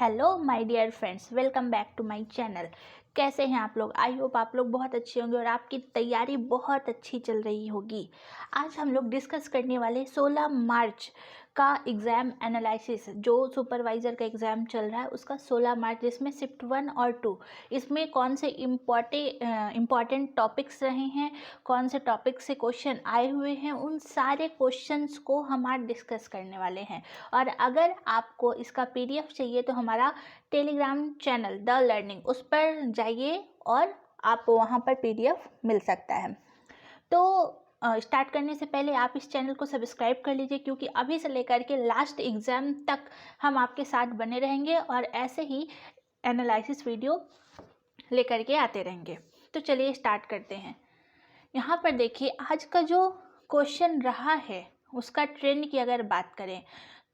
Hello my dear friends, welcome back to my channel. कैसे हैं आप लोग? आई होप आप लोग बहुत अच्छे होंगे और आपकी तैयारी बहुत अच्छी चल रही होगी। आज हम लोग डिस्कस करने वाले 16 मार्च का एग्ज़ाम एनालिसिस, जो सुपरवाइज़र का एग्ज़ाम चल रहा है उसका 16 मार्च, जिसमें शिफ्ट 1 और 2 इसमें कौन से इम्पॉर्टेंट टॉपिक्स रहे हैं, कौन से टॉपिक से क्वेश्चन आए हुए हैं, उन सारे क्वेश्चंस को हम आज डिस्कस करने वाले हैं। और अगर आपको इसका पीडीएफ चाहिए तो हमारा टेलीग्राम चैनल द लर्निंग, उस पर जाइए और आपको वहाँ पर पीडीएफ मिल सकता है। तो स्टार्ट करने से पहले आप इस चैनल को सब्सक्राइब कर लीजिए, क्योंकि अभी से लेकर के लास्ट एग्ज़ाम तक हम आपके साथ बने रहेंगे और ऐसे ही एनालिसिस वीडियो लेकर के आते रहेंगे। तो चलिए स्टार्ट करते हैं। यहाँ पर देखिए, आज का जो क्वेश्चन रहा है उसका ट्रेंड की अगर बात करें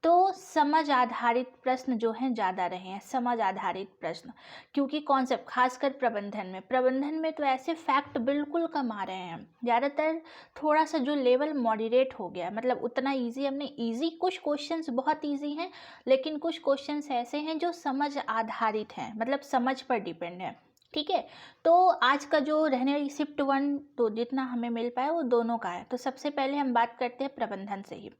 तो समझ आधारित प्रश्न जो हैं ज़्यादा रहे हैं। समझ आधारित प्रश्न, क्योंकि कॉन्सेप्ट खासकर प्रबंधन में तो ऐसे फैक्ट बिल्कुल कम आ रहे हैं। ज़्यादातर थोड़ा सा जो लेवल मॉडरेट हो गया, मतलब उतना इजी हमने इजी, कुछ क्वेश्चंस बहुत इजी हैं लेकिन कुछ क्वेश्चंस ऐसे हैं जो समझ आधारित हैं, मतलब समझ पर डिपेंड है। ठीक है, तो आज का जो रहने शिफ्ट 1 तो जितना हमें मिल पाया वो दोनों का है। तो सबसे पहले हम बात करते हैं प्रबंधन से ही।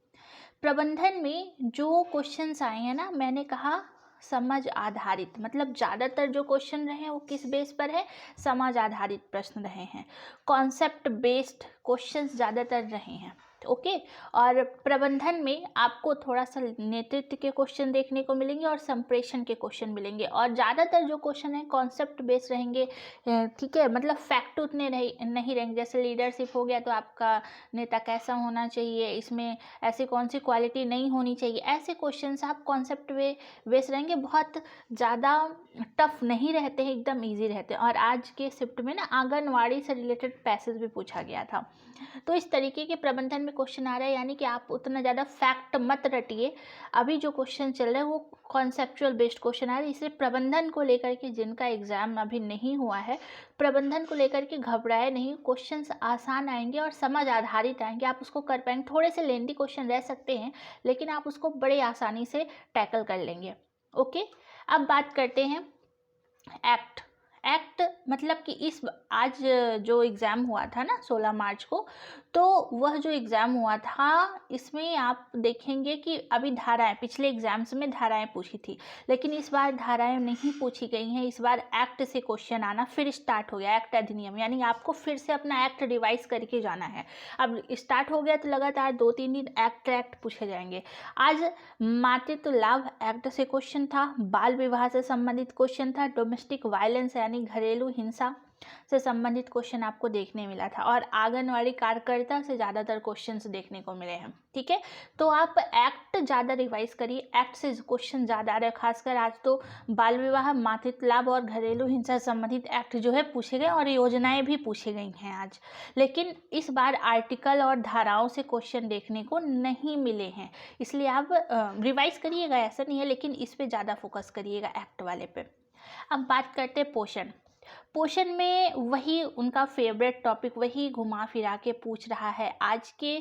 प्रबंधन में जो क्वेश्चंस आए हैं ना, मैंने कहा समझ आधारित, मतलब ज़्यादातर जो क्वेश्चन रहे हैं वो किस बेस पर है? समझ आधारित प्रश्न रहे हैं। कॉन्सेप्ट बेस्ड क्वेश्चंस ज़्यादातर रहे हैं। ओके, और प्रबंधन में आपको थोड़ा सा नेतृत्व के क्वेश्चन देखने को मिलेंगे और संप्रेषण के क्वेश्चन मिलेंगे, और ज़्यादातर जो क्वेश्चन हैं कॉन्सेप्ट बेस्ड रहेंगे। ठीक है, मतलब फैक्ट उतने नहीं रहेंगे। जैसे लीडरशिप हो गया तो आपका नेता कैसा होना चाहिए, इसमें ऐसी कौन सी क्वालिटी नहीं होनी चाहिए, ऐसे क्वेश्चंस आप कॉन्सेप्ट बेस रहेंगे। बहुत ज़्यादा टफ नहीं रहते हैं, एकदम इजी रहते हैं। और आज के शिफ्ट में ना आंगनवाड़ी से रिलेटेड पैसेज भी पूछा गया था। तो इस तरीके के प्रबंधन में क्वेश्चन आ रहा है, यानी कि आप उतना ज़्यादा फैक्ट मत रटिए। अभी जो क्वेश्चन चल रहा है वो कॉन्सेप्चुअल बेस्ड क्वेश्चन आ रहे हैं, इसलिए प्रबंधन को लेकर के जिनका एग्ज़ाम अभी नहीं हुआ है, प्रबंधन को लेकर के घबराए नहीं। क्वेश्चंस आसान आएंगे और समझ आधारित आएंगे, आप उसको कर पाएंगे। थोड़े से लेंदी क्वेश्चन रह सकते हैं लेकिन आप उसको बड़े आसानी से टैकल कर लेंगे। ओके, अब बात करते हैं एक्ट। मतलब कि इस आज जो एग्ज़ाम हुआ था ना 16 मार्च को, तो वह जो एग्ज़ाम हुआ था इसमें आप देखेंगे कि अभी धाराएं, पिछले एग्ज़ाम्स में धाराएं पूछी थी लेकिन इस बार धाराएं नहीं पूछी गई हैं। इस बार एक्ट से क्वेश्चन आना फिर स्टार्ट हो गया, एक्ट अधिनियम, यानी आपको फिर से अपना एक्ट रिवाइज करके जाना है। अब स्टार्ट हो गया तो लगातार 2-3 दिन एक्ट पूछे जाएंगे। आज मातृत्व लाभ एक्ट से क्वेश्चन था, बाल विवाह से संबंधित क्वेश्चन था, डोमेस्टिक वायलेंस यानी घरेलू हिंसा से संबंधित क्वेश्चन आपको देखने मिला था, और आंगनवाड़ी कार्यकर्ता से ज़्यादातर क्वेश्चंस देखने को मिले हैं। ठीक है, तो आप एक्ट ज़्यादा रिवाइज करिए, एक्ट से क्वेश्चन ज़्यादा आ रहे हैं। खासकर आज तो बाल विवाह, मातृत्व लाभ और घरेलू हिंसा से संबंधित एक्ट जो है पूछे गए, और योजनाएं भी पूछी गई हैं आज। लेकिन इस बार आर्टिकल और धाराओं से क्वेश्चन देखने को नहीं मिले हैं, इसलिए आप रिवाइज करिएगा, ऐसा नहीं है, लेकिन इस पे ज़्यादा फोकस करिएगा, एक्ट वाले पे। अब बात करते हैं पोषण में वही उनका फेवरेट टॉपिक, वही घुमा फिरा के पूछ रहा है। आज के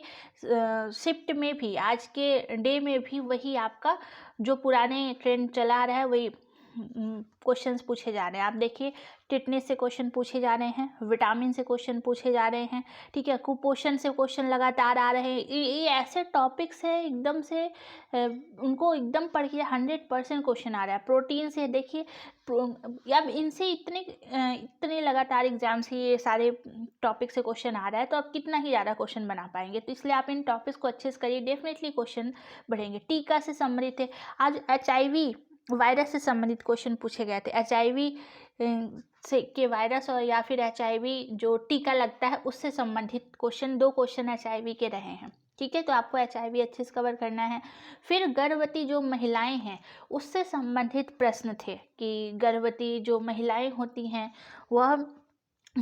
शिफ्ट में भी, आज के डे में भी वही आपका जो पुराने ट्रेंड चला रहा है वही क्वेश्चंस पूछे जा रहे हैं। आप देखिए, टिटनेस से क्वेश्चन पूछे जा रहे हैं, विटामिन से क्वेश्चन पूछे जा रहे हैं। ठीक है, कुपोषण से क्वेश्चन लगातार आ रहे हैं। ये ऐसे टॉपिक्स है एकदम से उनको एकदम पढ़ के 100% क्वेश्चन आ रहा है। प्रोटीन से देखिए, अब इनसे इतने लगातार एग्जाम से ये सारे टॉपिक से क्वेश्चन आ रहा है, तो आप कितना ही ज़्यादा क्वेश्चन बना पाएंगे। तो इसलिए आप इन टॉपिक्स को अच्छे से करिए, डेफिनेटली क्वेश्चन बढ़ेंगे। टीका से संबंधित है, आज HIV वायरस से संबंधित क्वेश्चन पूछे गए थे। HIV से के वायरस और या फिर HIV जो टीका लगता है उससे संबंधित क्वेश्चन, 2 क्वेश्चन HIV के रहे हैं। ठीक है, तो आपको HIV अच्छे से कवर करना है। फिर गर्भवती जो महिलाएं हैं उससे संबंधित प्रश्न थे कि गर्भवती जो महिलाएं होती हैं वह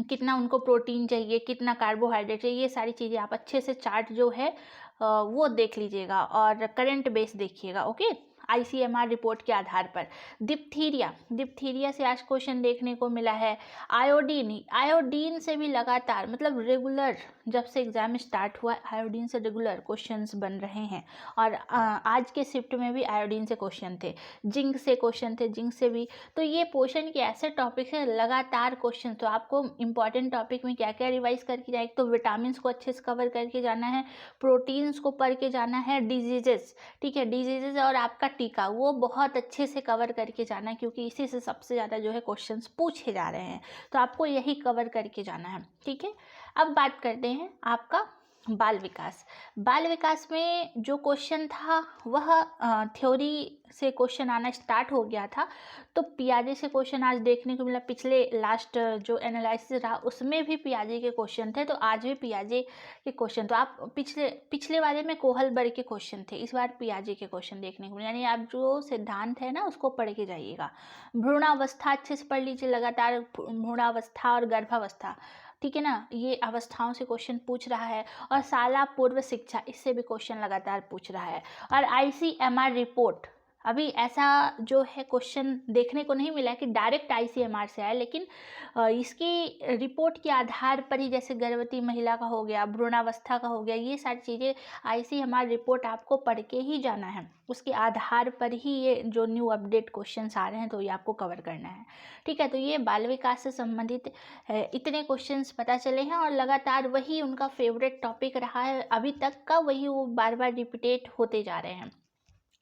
कितना उनको प्रोटीन चाहिए, कितना कार्बोहाइड्रेट चाहिए, ये सारी चीज़ें आप अच्छे से चार्ट जो है वो देख लीजिएगा और करंट बेस देखिएगा। ओके, ICMR रिपोर्ट के आधार पर। डिप्थीरिया से आज क्वेश्चन देखने को मिला है। आयोडीन से भी लगातार मतलब रेगुलर जब से एग्जाम स्टार्ट हुआ आयोडीन से रेगुलर क्वेश्चंस बन रहे हैं और आज के शिफ्ट में भी आयोडीन से क्वेश्चन थे, जिंक से क्वेश्चन थे, जिंक से भी। तो ये पोषण के ऐसे टॉपिक है लगातार क्वेश्चन। तो आपको इंपॉर्टेंट टॉपिक में क्या क्या रिवाइज करके जाए, तो विटामिन को अच्छे से कवर करके जाना है, प्रोटीन्स को पढ़ के जाना है, डिजीजेस, ठीक है, डिजीजेस और आपका टीका वो बहुत अच्छे से कवर करके जाना है, क्योंकि इसी से सबसे ज़्यादा जो है क्वेश्चंस पूछे जा रहे हैं। तो आपको यही कवर करके जाना है, ठीक है। अब बात करते हैं आपका बाल विकास में जो क्वेश्चन था वह थ्योरी से क्वेश्चन आना स्टार्ट हो गया था। तो पियाजे से क्वेश्चन आज देखने को मिला। पिछले लास्ट जो एनालिसिस रहा उसमें भी पियाजे के क्वेश्चन थे, तो आज भी पियाजे के क्वेश्चन। तो आप पिछले वाले में कोहलबर्ग के क्वेश्चन थे, इस बार पियाजे के क्वेश्चन देखने को मिले। यानी आप जो सिद्धांत है ना उसको पढ़ के जाइएगा। भ्रूणावस्था अच्छे से पढ़ लीजिए, लगातार भ्रूणावस्था और गर्भावस्था, ठीक है ना, ये अवस्थाओं से क्वेश्चन पूछ रहा है। और शाला पूर्व शिक्षा, इससे भी क्वेश्चन लगातार पूछ रहा है। और ICMR रिपोर्ट, अभी ऐसा जो है क्वेश्चन देखने को नहीं मिला कि डायरेक्ट ICMR से आया, लेकिन इसकी रिपोर्ट के आधार पर ही, जैसे गर्भवती महिला का हो गया, भ्रूणावस्था का हो गया, ये सारी चीज़ें ICMR रिपोर्ट आपको पढ़ के ही जाना है। उसके आधार पर ही ये जो न्यू अपडेट क्वेश्चंस आ रहे हैं तो ये आपको कवर करना है, ठीक है। तो ये बाल विकास से संबंधित इतने क्वेश्चंस पता चले हैं और लगातार वही उनका फेवरेट टॉपिक रहा है अभी तक का, वही वो बार बार रिपीटेट होते जा रहे हैं,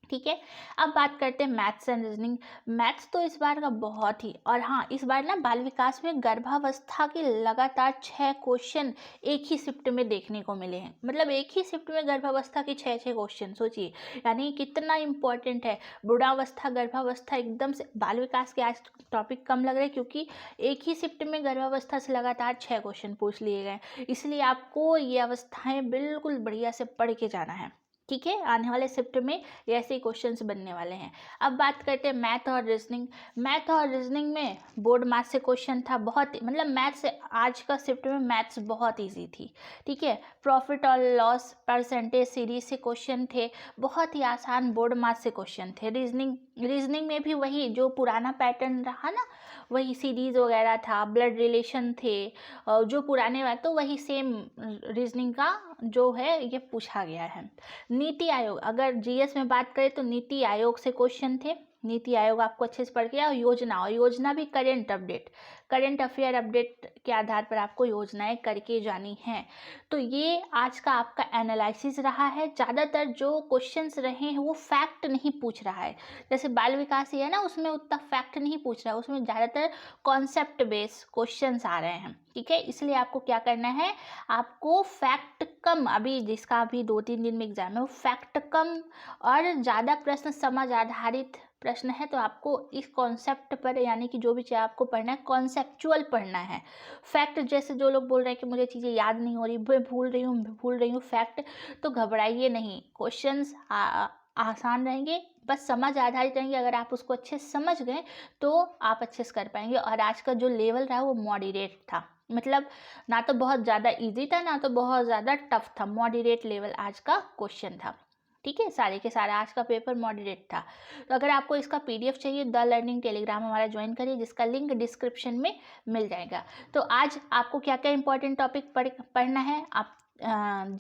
ठीक है। अब बात करते हैं मैथ्स एंड रीजनिंग। मैथ्स तो इस बार का बहुत ही, और हाँ इस बार ना बाल विकास में गर्भावस्था के लगातार 6 क्वेश्चन एक ही शिफ्ट में देखने को मिले हैं। मतलब एक ही शिफ्ट में गर्भावस्था के 6 क्वेश्चन, सोचिए यानी कितना इंपॉर्टेंट है। बुढ़ावस्था गर्भावस्था एकदम से, बाल विकास के आज टॉपिक कम लग रहे हैं क्योंकि एक ही शिफ्ट में गर्भावस्था से लगातार 6 क्वेश्चन पूछ लिए गए, इसलिए आपको ये अवस्थाएं बिल्कुल बढ़िया से पढ़ के जाना है, ठीक है। आने वाले शिफ्ट में ऐसे ही क्वेश्चंस बनने वाले हैं। अब बात करते हैं मैथ और रीजनिंग में बोर्ड मैथ से क्वेश्चन था बहुत, मतलब मैथ से आज का शिफ्ट में मैथ्स बहुत इजी थी, ठीक है। प्रॉफिट और लॉस परसेंटेज सीरीज से क्वेश्चन थे, बहुत ही आसान बोर्ड मैथ से क्वेश्चन थे। रीजनिंग में भी वही जो पुराना पैटर्न रहा ना, वही सीरीज वगैरह था, ब्लड रिलेशन थे, जो पुराने तो वही सेम रीजनिंग का जो है ये पूछा गया है। नीति आयोग, अगर GS में बात करें तो नीति आयोग से क्वेश्चन थे। नीति आयोग आपको अच्छे से पढ़ के, और योजना भी करंट अफेयर अपडेट के आधार पर आपको योजनाएं करके जानी हैं। तो ये आज का आपका एनालिसिस रहा है। ज़्यादातर जो क्वेश्चंस रहे हैं वो फैक्ट नहीं पूछ रहा है, जैसे बाल विकास ही है ना उसमें उतना फैक्ट नहीं पूछ रहा है, उसमें ज़्यादातर कॉन्सेप्ट बेस्ड क्वेश्चंस आ रहे हैं, ठीक है। इसलिए आपको क्या करना है, आपको फैक्ट कम, अभी जिसका अभी 2-3 दिन में एग्जाम है वो फैक्ट कम और ज़्यादा प्रश्न समझ आधारित प्रश्न है। तो आपको इस कॉन्सेप्ट पर, यानी कि जो भी चीज़ आपको पढ़ना है कॉन्सेप्चुअल पढ़ना है। फैक्ट जैसे जो लोग बोल रहे हैं कि मुझे चीज़ें याद नहीं हो रही, मैं भूल रही हूँ फैक्ट, तो घबराइए नहीं, क्वेश्चंस आसान रहेंगे, बस समझ आधारित रहेंगे। अगर आप उसको अच्छे से समझ गए तो आप अच्छे से कर पाएंगे। और आज का जो लेवल रहा वो मॉडरेट था, मतलब ना तो बहुत ज़्यादा इजी था ना तो बहुत ज़्यादा टफ था, मॉडरेट लेवल आज का क्वेश्चन था, ठीक है। सारे के सारा आज का पेपर मॉडरेट था। तो अगर आपको इसका PDF चाहिए, द लर्निंग टेलीग्राम हमारा ज्वाइन करिए, जिसका लिंक डिस्क्रिप्शन में मिल जाएगा। तो आज आपको क्या क्या इंपॉर्टेंट टॉपिक पढ़ना है। आप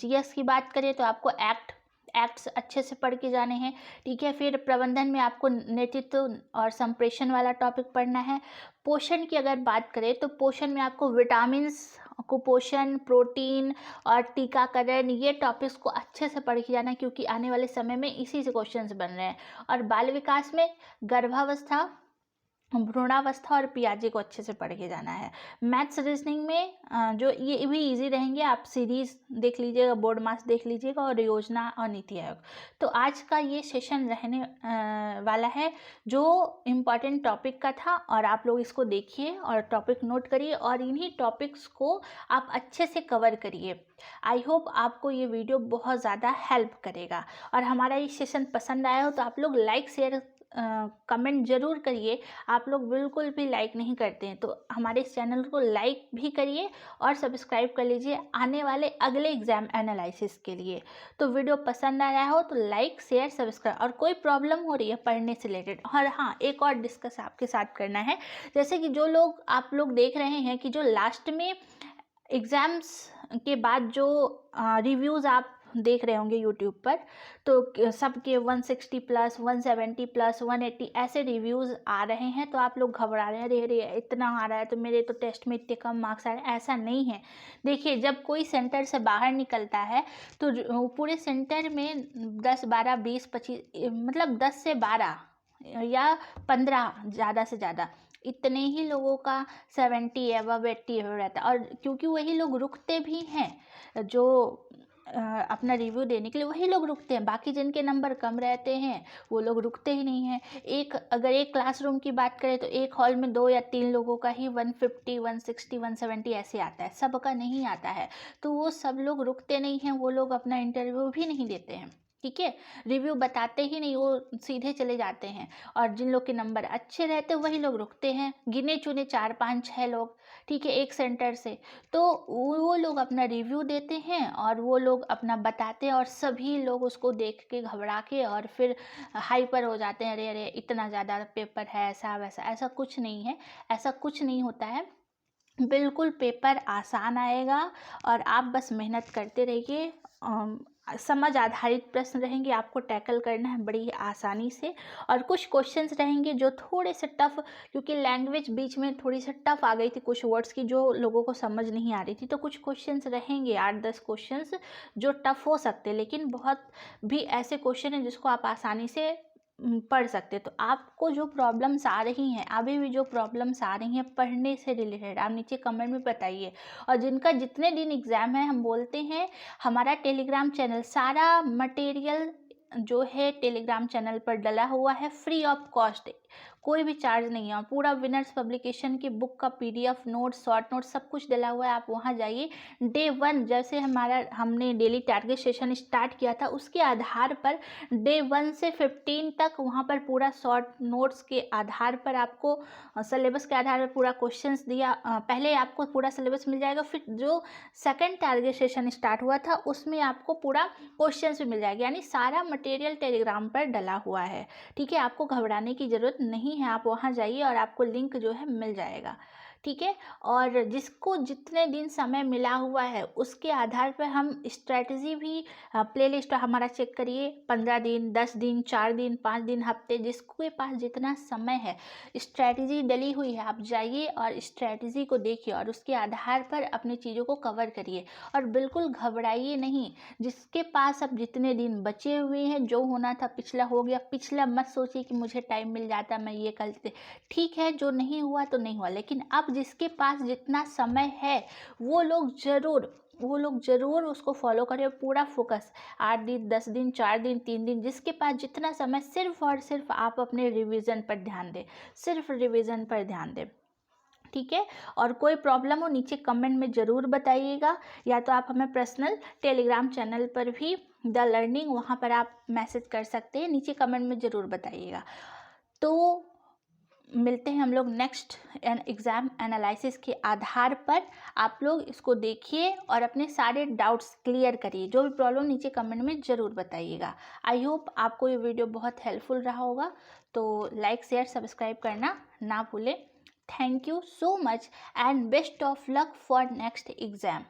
GS की बात करें तो आपको एक्ट्स अच्छे से पढ़ के जाने हैं, ठीक है। फिर प्रबंधन में आपको नेतृत्व और संप्रेषण वाला टॉपिक पढ़ना है। पोषण की अगर बात करें तो पोषण में आपको विटामिन्स, कुपोषण, प्रोटीन और टीकाकरण, ये टॉपिक्स को अच्छे से पढ़ के जाना, क्योंकि आने वाले समय में इसी से क्वेश्चंस बन रहे हैं। और बाल विकास में गर्भावस्था, भ्रूणावस्था और पियाजे को अच्छे से पढ़ के जाना है। मैथ्स रीजनिंग में जो ये भी इजी रहेंगे, आप सीरीज देख लीजिएगा, बोर्ड मार्क्स देख लीजिएगा, और योजना और नीति आयोग। तो आज का ये सेशन रहने वाला है जो इम्पॉर्टेंट टॉपिक का था, और आप लोग इसको देखिए और टॉपिक नोट करिए और इन्हीं टॉपिक्स को आप अच्छे से कवर करिए। आई होप आपको ये वीडियो बहुत ज़्यादा हेल्प करेगा। और हमारा ये सेशन पसंद आया हो तो आप लोग लाइक शेयर कमेंट ज़रूर करिए। आप लोग बिल्कुल भी लाइक नहीं करते हैं, तो हमारे इस चैनल को लाइक भी करिए और सब्सक्राइब कर लीजिए आने वाले अगले एग्ज़ाम एनालिसिस के लिए। तो वीडियो पसंद आया हो तो लाइक शेयर सब्सक्राइब। और कोई प्रॉब्लम हो रही है पढ़ने से रिलेटेड, और हाँ, एक और डिस्कस आपके साथ करना है। जैसे कि जो लोग आप लोग देख रहे हैं कि जो लास्ट में एग्ज़ाम्स के बाद जो रिव्यूज़ आप देख रहे होंगे यूट्यूब पर, तो सबके 160 प्लस 170 प्लस 180 ऐसे रिव्यूज़ आ रहे हैं। तो आप लोग घबरा रहे हैं, अरे अरे इतना आ रहा है तो मेरे तो टेस्ट में इतने कम मार्क्स आ रहे हैं। ऐसा नहीं है। देखिए, जब कोई सेंटर से बाहर निकलता है तो पूरे सेंटर में 10 12 20 25 मतलब 10 से 12 या 15 ज़्यादा से ज़्यादा इतने ही लोगों का 70 एबव 80 एबव रहता है। और क्योंकि वही लोग रुकते भी हैं, जो अपना रिव्यू देने के लिए वही लोग रुकते हैं। बाकी जिनके नंबर कम रहते हैं वो लोग रुकते ही नहीं हैं। अगर एक क्लासरूम की बात करें तो एक हॉल में 2 या 3 लोगों का ही 150 160 170 ऐसे आता है, सबका नहीं आता है। तो वो सब लोग रुकते नहीं हैं, वो लोग अपना इंटरव्यू भी नहीं देते हैं। ठीक है, रिव्यू बताते ही नहीं, वो सीधे चले जाते हैं। और जिन लोग के नंबर अच्छे रहते हैं वही लोग रुकते हैं, गिने चुने 4 5 6 लोग, ठीक है, एक सेंटर से। तो वो लोग अपना रिव्यू देते हैं और वो लोग अपना बताते हैं, और सभी लोग उसको देख के घबरा के और फिर हाइपर हो जाते हैं, अरे अरे इतना ज़्यादा पेपर है, ऐसा वैसा। ऐसा कुछ नहीं है, ऐसा कुछ नहीं होता है। बिल्कुल पेपर आसान आएगा और आप बस मेहनत करते रहिए। समझ आधारित प्रश्न रहेंगे, आपको टैकल करना है बड़ी आसानी से। और कुछ क्वेश्चंस रहेंगे जो थोड़े से टफ, क्योंकि लैंग्वेज बीच में थोड़ी सी टफ आ गई थी कुछ वर्ड्स की जो लोगों को समझ नहीं आ रही थी। तो कुछ क्वेश्चंस रहेंगे 8-10 क्वेश्चंस जो टफ हो सकते हैं, लेकिन बहुत भी ऐसे क्वेश्चन हैं जिसको आप आसानी से पढ़ सकते। तो आपको जो प्रॉब्लम्स आ रही हैं, अभी भी जो प्रॉब्लम्स आ रही हैं पढ़ने से रिलेटेड, आप नीचे कमेंट में बताइए। और जिनका जितने दिन एग्ज़ाम है, हम बोलते हैं हमारा टेलीग्राम चैनल सारा मटेरियल जो है टेलीग्राम चैनल पर डला हुआ है, फ्री ऑफ कॉस्ट, कोई भी चार्ज नहीं है। और पूरा विनर्स पब्लिकेशन की बुक का PDF नोट्स, शॉर्ट नोट्स सब कुछ डला हुआ है। आप वहाँ जाइए। डे 1 जैसे हमने डेली टारगेट सेशन स्टार्ट किया था, उसके आधार पर डे 1 से 15 तक वहाँ पर पूरा शॉर्ट नोट्स के आधार पर आपको सिलेबस के आधार पर पूरा क्वेश्चंस दिया। पहले आपको पूरा सिलेबस मिल जाएगा, फिर जो सेकंड टारगेट सेशन स्टार्ट हुआ था उसमें आपको पूरा क्वेश्चंस भी मिल जाएगा। यानी सारा मटेरियल टेलीग्राम पर डला हुआ है। ठीक है, आपको घबराने की ज़रूरत नहीं है। आप वहाँ जाइए और आपको लिंक जो है मिल जाएगा। ठीक है, और जिसको जितने दिन समय मिला हुआ है उसके आधार पर हम स्ट्रैटेजी भी प्लेलिस्ट हमारा चेक करिए। 15 दिन, 10 दिन, 4 दिन, 5 दिन, हफ्ते, जिसके पास जितना समय है स्ट्रैटेजी डली हुई है, आप जाइए और स्ट्रैटेजी को देखिए और उसके आधार पर अपनी चीज़ों को कवर करिए। और बिल्कुल घबराइए नहीं। जिसके पास अब जितने दिन बचे हुए हैं, जो होना था पिछला हो गया। पिछला मत सोचिए कि मुझे टाइम मिल जाता मैं ये कर लेते। ठीक है, जो नहीं हुआ तो नहीं हुआ, लेकिन अब जिसके पास जितना समय है वो लोग ज़रूर उसको फॉलो करें। पूरा फोकस 8 दिन, 10 दिन, 4 दिन, 3 दिन, जिसके पास जितना समय, सिर्फ और सिर्फ आप अपने रिवीजन पर ध्यान दें, सिर्फ रिवीजन पर ध्यान दें। ठीक है, और कोई प्रॉब्लम हो नीचे कमेंट में ज़रूर बताइएगा, या तो आप हमें पर्सनल टेलीग्राम चैनल पर भी द लर्निंग, वहाँ पर आप मैसेज कर सकते हैं। नीचे कमेंट में ज़रूर बताइएगा। तो मिलते हैं हम लोग नेक्स्ट एग्ज़ाम एनालिसिस के आधार पर। आप लोग इसको देखिए और अपने सारे डाउट्स क्लियर करिए। जो भी प्रॉब्लम नीचे कमेंट में ज़रूर बताइएगा। आई होप आपको ये वीडियो बहुत हेल्पफुल रहा होगा। तो लाइक शेयर सब्सक्राइब करना ना भूलें। Thank you so much and best of luck for next exam.